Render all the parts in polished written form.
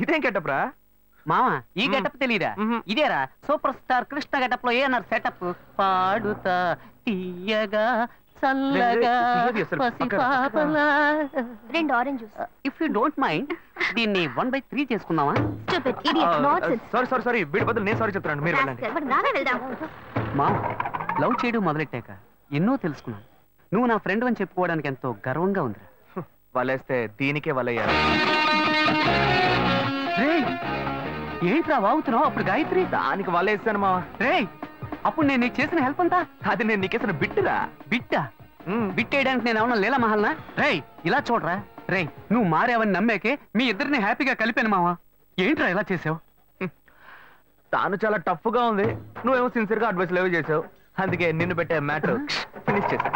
ఇదేం గెటప్రా మామ? ఈ గెటప్ తెలీదా? ఇదేరా సూపర్ స్టార్ కృష్ణ గెటప్ లో ఏమన్నారు సెటప్? పాడుతా తీయగా చల్లగా పసిపాపలా. 2 orange juice. If you don't mind దీన్ని 1/3 చేసుకుందామా? సారీ వీడి బదులు నేను సారీ చెప్తాను, మీరు వెళ్ళండి. మామ, లవ్ చేయడం మొదలెట్టాక ఎన్నో తెలుసుకున్నాను. నువ్వు నా ఫ్రెండ్ అని చెప్పుకోవడానికి ఎంతో గర్వంగా ఉందిరా. వలేస్తే దీనికే వలయ్యారు. ఏంట్రా వాగుతున్నావు? అప్పుడు గాయత్రి దానికి వలేస్తాను మా. రే, అప్పుడు నేను నీకు చేసిన హెల్ప్ అంతా అది నేను నీకేసిన బిట్టురా. బిట్టా? బిట్టేయడానికి నేను ఏమన్నా లీలా మహల్నా? రేయ్ ఇలా చూడరా. రేయ్, నువ్వు మారేవని నమ్మేకే మీ ఇద్దరిని హ్యాపీగా కలిపాను మావా. ఏంట్రా ఇలా చేసావు? తాను చాలా టఫ్ గా ఉంది, నువ్వేమో సిన్సియర్ గా అడ్వైస్ లేవు చేసావు. అందుకే నిన్ను పెట్టే మ్యాటర్ ఫినిష్ చేసా.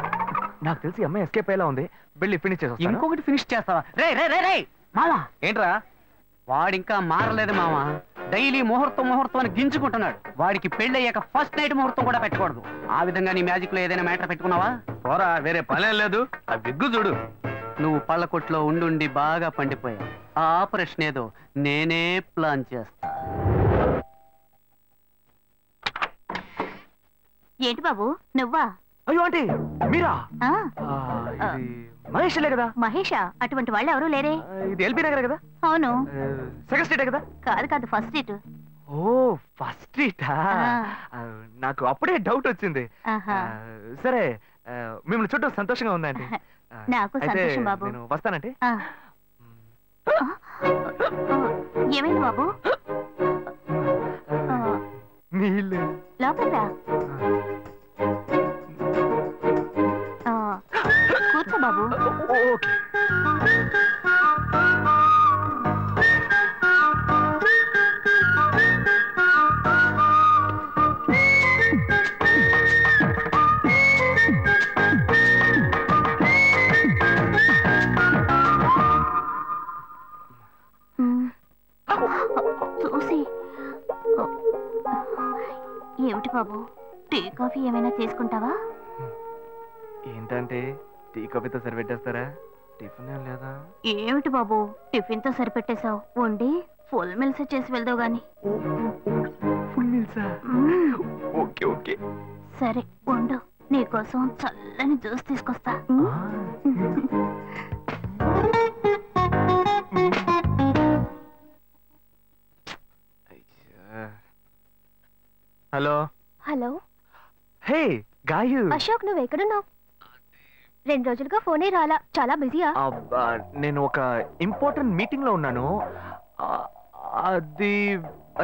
నాకు తెలిసి అమ్మాయి ఎస్కేప్ అయ్యేలా ఉంది, వెళ్ళి ఫినిష్ చేసా. ఇంకొకటి ఫినిష్ చేస్తావా? రే రే రే రే మావా. ఏంట్రా? వాడింకా మారలేదు మావా. డైలీ ముహూర్తం అని గింజుకుంటున్నాడు. వాడికి పెళ్ళయ్యాక ఫస్ట్ నైట్ ముహూర్తం కూడా పెట్టకూడదు. ఆ విధంగా నీ మ్యాజిక్ లో ఏదైనా మ్యాటర్ పెట్టుకున్నావా? పోరా, వేరే పనే లేదు. ఆ విగ్గు చూడు. నువ్వు పళ్ళ కొట్లో ఉండి బాగా పండిపోయావు. ఆ ఆపరేషన్ ఏదో నేనే ప్లాన్ చేస్తా. ఏంటి బాబు నువ్వా? అయ్యో ఆంటీ మీరా? మహేష్లే కదా? మహేషా? అటువంటి వాళ్ళు ఎవరూ లేరే. ఇది ఎల్బీ నగర్ కదా? అవును. సెకండ్ స్ట్రీట్ కదా? కాదు ఫస్ట్ స్ట్రీట్. ఓ ఫస్ట్ స్ట్రీటా? నాకు అప్పుడే డౌట్ వచ్చింది. సరే, మిమ్మల్ని చుట్టూ సంతోషంగా ఉందండి. నాకు సంతోషం బాబు. నేను వస్తానండి. ఏమైంది బాబు? నీళ్ళు లోపలికి రా. కూర్చో బాబు. ఓకే. చూసి ఏమిటి బాబు, టీ కాఫీ ఏమైనా తీసుకుంటావా? ఏంటంటే టీ కాఫీతో సరిపెట్టేస్తారా? టిఫిన్ ఏం లేదా? ఏమిటి బాబు టిఫిన్ తో సరిపెట్టేశావు? వండి ఫుల్ మిల్స్ చేసి వెళ్దావు గాని. ఫుల్ మిల్సా? ఓకే ఓకే సరే వండు, నీకోసం చల్లని జ్యూస్ తీసుకొస్తా. Hello hello. Hey Gayu. Ashok నువ్వు ఎక్కడున్నావు? 2 రోజులుగా ఫోనే రాలా, చాలా బిజీయా? నేను ఒక ఇంపార్టెంట్ మీటింగ్ లో ఉన్నాను. అది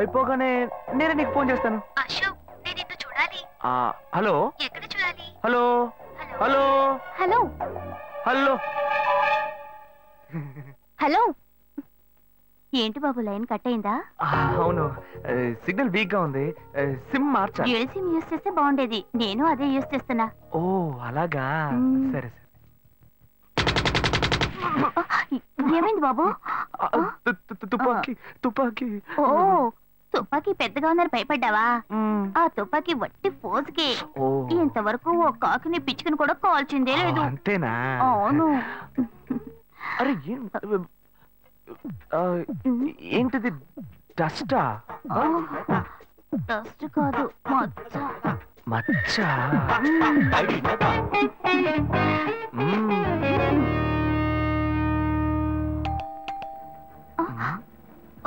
అయిపోగానే నేనే నీకు ఫోన్ చేస్తాను. అశోక్ నేను నిన్ను చూడాలి. హలో. ఎక్కడ చూడాలి? Hello hello hello hello hello. ఏంటి బాబు లైన్ కట్ అయిందా? అవును, సిగ్నల్ వీక్ గా ఉంది. సిమ్ మార్చా. డ్యూయల్ సిమ్ యూస్ చేస్తే బాగుండేది, నేను అదే యూస్ చేస్తున్నా. ఓ అలాగా, సరే సరే. ఏమైంది బాబు? తుపాకీ తుపాకీ. ఓ తుపాకీ పెద్దగా ఉందని భయపడ్డావా? ఆ తుపాకీ వట్టి ఫోజుకే. ఇంతవరకు ఓ కాకిని పిచ్చుకుని కూడా కాల్చిందే లేదు. అంతేనా? అవును. అరే ఏంటిది? డస్టా? డస్ట్ కాదు, మచ్చ. మచ్చ?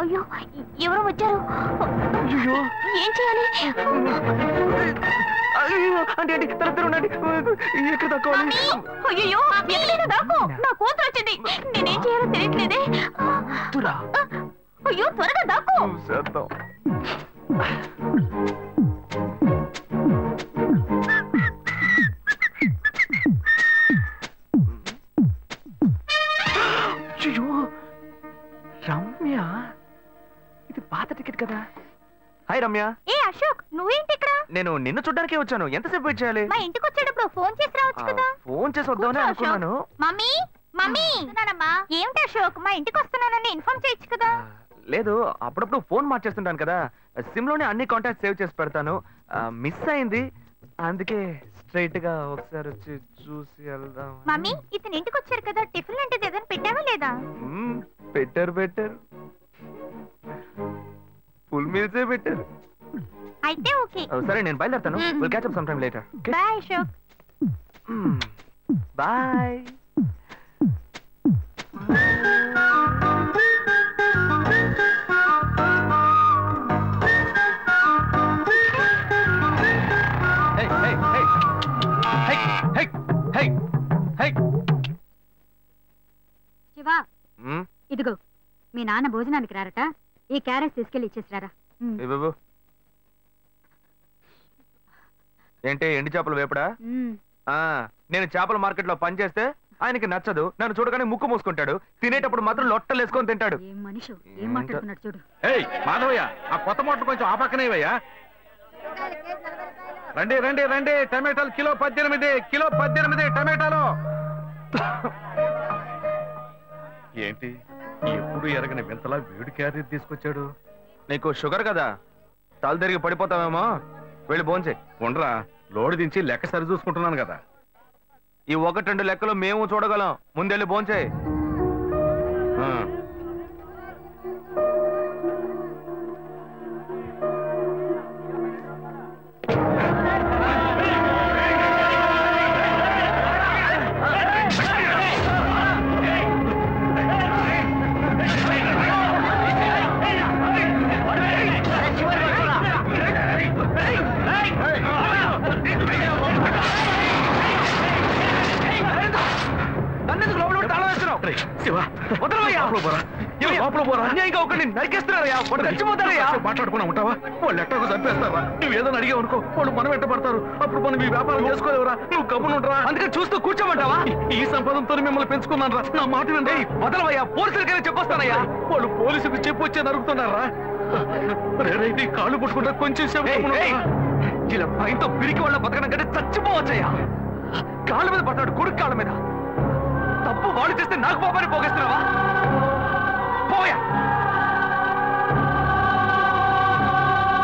అయ్యో ఎవరో వచ్చారు. ఏం చేయాలి? అంటే ఎక్కడ దక్కోవాలి? అయ్యో ఎక్కడైనా దాక్కో, నా కూతురు వచ్చింది. నేనేం చేయాలో తెలియట్లేదే. అయ్యో త్వరగా దాక్కో. రమ్య, ఇది పాత టికెట్ కదా? హాయ్ రమ్య. ఏ అశోక్ నువ్వేంటి ఇక్కడ? నేను నిన్ను చూడ్డానికే వచ్చాను. ఎంతసేపు వెయిట్ చేయాలి? మా ఇంటికి వచ్చేటప్పుడు ఫోన్ చేసి రావచ్చు కదా. ఫోన్ చేసి వద్దామని అనుకున్నాను. మమ్మీ మమ్మీ ఏమిటి అశోక్ మా ఇంటికి వస్తున్నానని ఇన్ఫార్మ్ చేయొచ్చు కదా. లేదు, అప్పుడప్పుడు ఫోన్ మార్చేస్తుంటాను కదా, సిమ్ లోనే అన్ని కాంటాక్ట్ సేవ్ చేసి పెడతాను. మిస్ అయింది, అందుకే స్ట్రైట్ గా ఒకసారి వచ్చి చూసి వెళ్దాం. మమ్మీ ఇతను ఇంటికి వచ్చారు కదా, టిఫిన్ లాంటిది ఏదైనా పెట్టావా లేదా? Better better. ఫుల్ మీల్సే పెట్టారు. అయితే ఓకే. సరే నేను బయలుదేరుతాను. Will catch up some time later. Bye Ashok. Bye. Shiva, ఇదిగో మీ నాన్న భోజనానికి రారట, ఈ క్యారెట్ తీసుకెళ్లి ఇచ్చేసిరారా. బాబు ఏంటి ఎండి చేపలు వేపడా? నేను చేపల మార్కెట్ లో పనిచేస్తే ఆయనకి నచ్చదు. నన్ను చూడగానే ముక్కు మూసుకుంటాడు. తినేటప్పుడు మాత్రం లొట్టలు వేసుకొని తింటాడు. ఏం మనిషి, ఏం మాట్లాడుతున్నాడు చూడు. మాధవయ్య, ఆ కొత్త మోటార్ కొంచెం ఆ పక్కనేవయ్యా. రండి రండి రండి, టమాటాలు కిలో 18, కిలో 18 టమాటాలు. ఏంటి ఎప్పుడు ఎరగని వింతలా వేడి క్యారెట్ తీసుకొచ్చాడు? నీకు షుగర్ కదా, తల తిరిగి పడిపోతావేమో. వెళ్ళి భోంచే. ఉండరా, లోడు దించి లెక్క సరి చూసుకుంటున్నాను కదా. ఈ 1-2 లెక్కలు మేము చూడగలం. ముందెళ్ళి భోంచే. మాట్లాడుకున్నా ఉంటావా? వాళ్ళు ఎట్టకు చంపేస్తారా? నువ్వు ఏదైనా అడిగావు అనుకో, వాళ్ళు మనం వెంటబడతారు. అప్పుడు మనం ఈ వ్యాపారం చేసుకోలేవరా? నువ్వు గమ్మునుంటరా? అందుకని చూస్తూ కూర్చోమంటావా? ఈ సంపాదనతో మిమ్మల్ని పెంచుకున్నాను రా. నా మాట వినండి. వదలవయ్యా, పోలీసులకైనా చెప్పొస్తానయ్యా. వాళ్ళు పోలీసులకు చెప్పొచ్చే నరుగుతున్నారా? నీ కాళ్ళు పుట్టుకుంటా కొంచెం సేపు. ఇలా భయంతో పిరికి వాళ్ళ బతకడం కంటే చచ్చిపోవచ్చయ్యా. కాళ్ళ మీద పడ్డాడు, కొడుకు కాళ్ళ మీద. తప్పు వాళ్ళు చేస్తే నాకు పాపాన్ని పోగేస్తున్నావా?